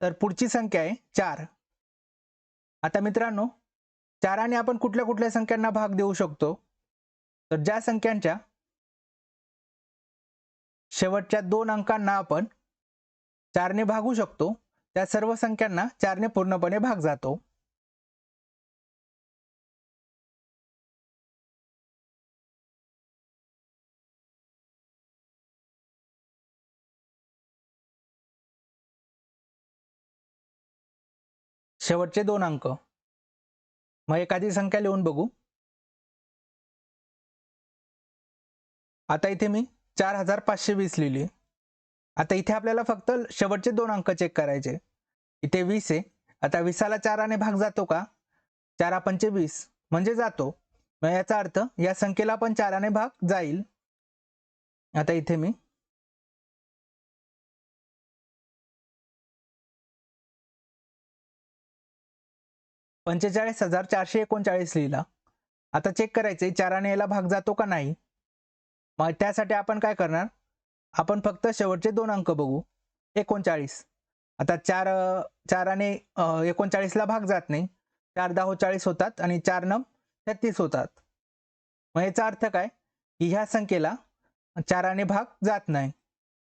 तर पुढची संख्या आहे 4. आता मित्रांनो, 4ने आपण कुठल्या कुठल्या संख्यांना भाग देऊ शकतो? तर ज्या संख्यांच्या शेवटच्या 2 अंकांना आपण 4ने भागू शकतो, त्या सर्व संख्यांना 4ने पूर्णपणे भाग जातो. शेवटचे 2 अंक. मग एखादी संख्या लिहून बघू. आता इथे मी 4520 लिहिली. आता इथे आपल्याला फक्त शेवटचे 2 अंक चेक करायचे. इथे 20 आहे. आता 20ला 4ने भाग जातो का? 4 पंचे 20 म्हणजे जातो. मग याचा अर्थ या संख्येला पण 4ने भाग जाईल. आता इथे मी 45,439 लिहिला. आता चेक करायचे 4ने याला भाग जातो का नाही. मग त्यासाठी आपण काय करणार? आपण फक्त शेवटचे 2 अंक बघू. 39. आता 4ने 39ला भाग जात नाही. 4 10 40 होतात आणि 4 9 36 होतात. मग याचा अर्थ काय? की ह्या संख्येला 4ने भाग जात नाही.